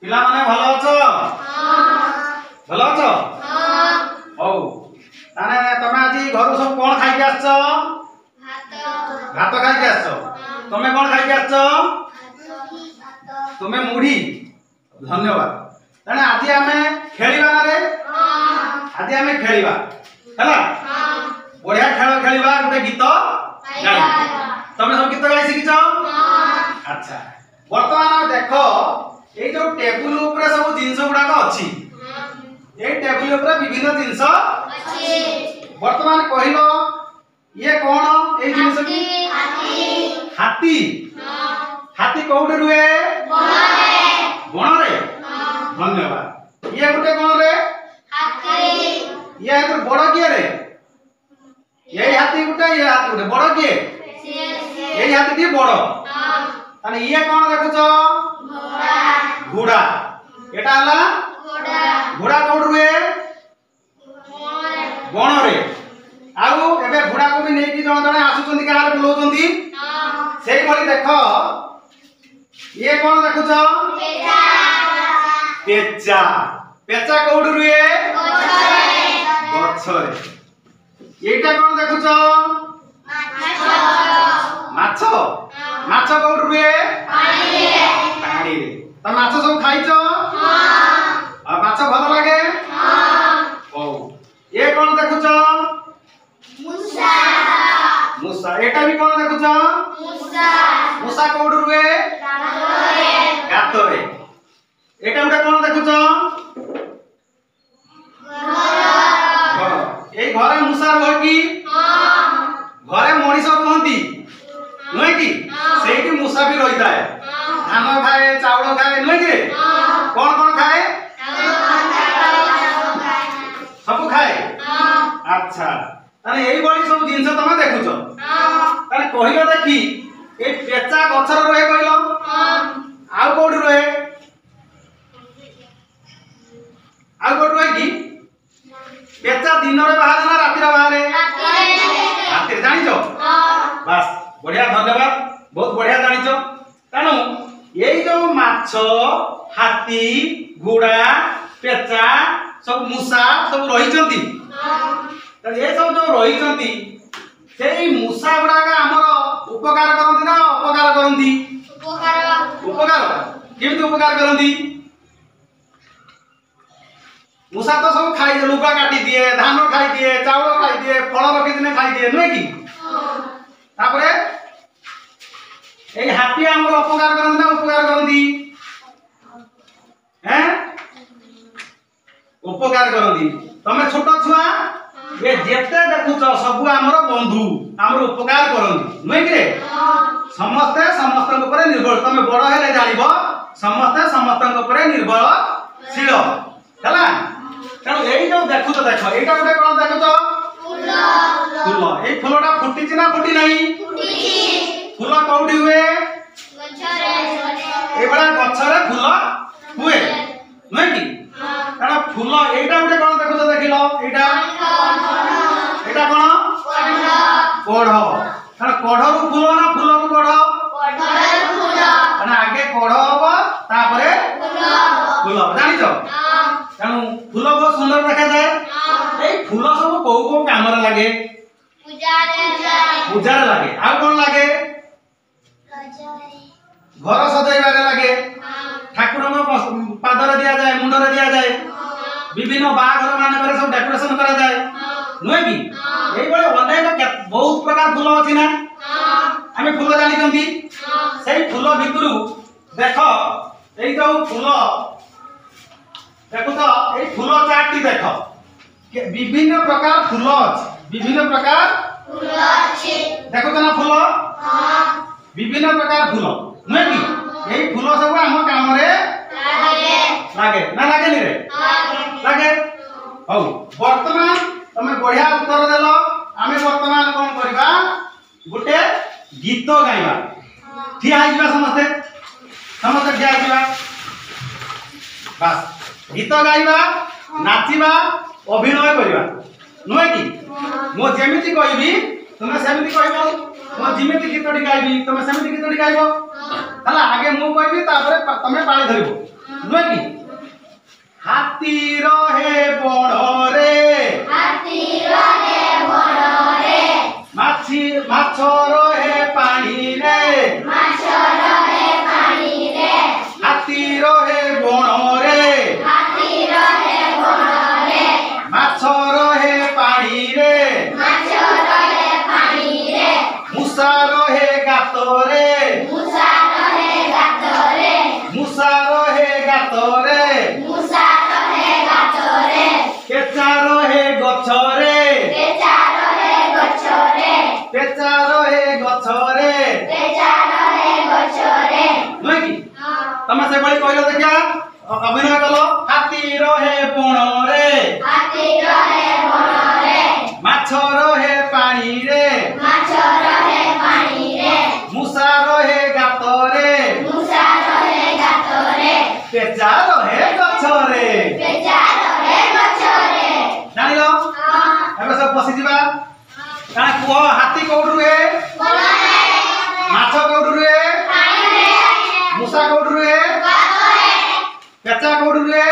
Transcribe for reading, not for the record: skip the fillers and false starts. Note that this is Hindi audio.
पिला माने भलो अछो भलो अछो हौ ताने तमे आज घर सब कोन खाइ के आछो भात खाइ के आछो तमे कोन खाइ के आछो तमे मुढ़ी धन्यवाद ताने आज आमे खेलिबा ना रे आज आमे खेलिबा हला बढ़िया खेल खेलिबा गोटे गीत गाइबा तमे सब गीत गाइ सिकिछो अच्छा वर्तमान देखो ए जो टेबुल ऊपर सब जिंस गुडा अछि ए टेबुल ऊपर विभिन्न जिंस अछि वर्तमान कहिलो ये कोन ए जिंस की हाथी हाथी कोउडे रुए बण रे धन्यवाद ये गुटे कोन रे हाथी ये तो बड़ किए रे ये हाथी गुटे बड़ किए ये हाथी टी बड़ ताने ये कोन देखुछो घोड़ा एटा हला घोड़ा कोड रुए बण रे आउ एबे घोड़ा को भी नै कि जण जण आसुचंदी कार बुलोचंदी सेही भली देखो ये कोन देखुछो पेचा पेचा कोड रुए गछ रे एटा कोन देखुछो माछो माछो कोड रुए पानी रे त माछो सब खाइछो आ माछो भलो लागे ओ ये कोन देखुछो मुसा मुसा एटा भी कोन देखुछो मुसा मुसा कोड रुए गात रे एटा उडा कोन देखुछो घर ए घरे मुसा रह की घरे मनीष रहंती नय की सेठी मुसा भी रहिता है धान खाए चावल खाए नय की कौन कौन खाए सब खाए अच्छा ताने एई बडी सब जिंस तमे देखुछो ताने कहिलो देखी ए पेचा गछर रहे कहिलो आउ कोडी रहे आउ कोडी रहे की पेचा दिन रे बाहर ना राती रे बाहर राती जानिछो बस बढ़िया धन्यवाद बहुत बढ़िया जानिछो तानु एई जो माछ हाथी घोड़ा पेचा सब मुसा सब रहिचंती त ए सब जो रहिचंती सेई मुसा गुडा का हमर उपकार करंती ना अपकार करंती उपकार केमिति उपकार करंती मुसा तो सब खाई दे लुगा काटी दिए धान खाई दिए चावल खाई दिए फल रखि दिने खाई दिए नय की तापरे ए हाथी हमर अपकार करंती ना उपकार करंती हैं उपकार करंती तमे छोट छुआ ए जेते देखुछ सब हमर बंधु हमर उपकार करंती नय की समस्ते समस्तन ऊपर निर्भर तमे बड़ हेले जानिबो समस्ते समस्तन ऊपर निर्भरशील हला तेणु एई जो देखुछ देखो एटा गोटे कोन देखुछ फूल फूल ए फूलटा फुटी छि ना फुटी नाही फुटी फूल कौडी हुए गछरे ए बडा गछरे फूल हुए नै की कारण फूल एटा गोटे कोन देखुछ देखिलो एटा एटा कोन कोढ कारण कोढरु फूल ना फूलरु कोढ कोढरु फूल माने आगे कोढ होबो तापरे फूल जानिछो तेणु फूल बहुत सुंदर देखा जाए ए फूल सब को काम रे लागे पूजा रे लागे आ कोन लागे घर सजाइबा रे लागे ठाकुर को पाद रे दिया जाए मुंड रे दिया जाए विभिन्न बाघर माने पर सब डेकोरेशन करा जाए नय की एई बळे अनेक बहुत प्रकार फूल अछि ना हमें फूल जानि जंती सेई फूल भितरु देखो एई जो फूल देखो तो ए फूल चार्ट देखो विभिन्न प्रकार फूल अछि विभिन्न प्रकार फूल अछि देखो तो ना फूल हां विभिन्न प्रकार फूल नै की एई फूल सब हम काम रे लागे ना लागे नि रे लागे हौ वर्तमान तमे बढ़िया उत्तर देलो आमे वर्तमान कोन करबा गुटे गीत गाइबा ठिया आइबा समस्ते समस्ते ठिया आइबा बस गीत गाइबा नाचिबा अभिनय करबा नुहे कि मो जेमिति कहबी तुमे सेमिति कहबो मो जेमिति गीतटी गाइबी तुमे सेमिति गीतटी गाइबो हला आगे मु कहबी तापर तमे पाळी धरिबो नुहे कि हाथी रहे बणरे माछ रहे पानी रे हाथी रहे बणरे माछ रहे पानी रे मूसा रहे गातरे केचा रहे गछरे नुहे कि तमे से बड़ी कहलो देखिया अभिनय कलो हाथी रहे बणरे माछ रहे पानी रे मूसा रहे गातरे केचा रहे गछरे जानिलो एबे सब बसी जिबा का कुह हाथी कोउठ रुहे माछ कोउठ रुहे मूसा कोउठ रुहे केचा कोउठ रुहे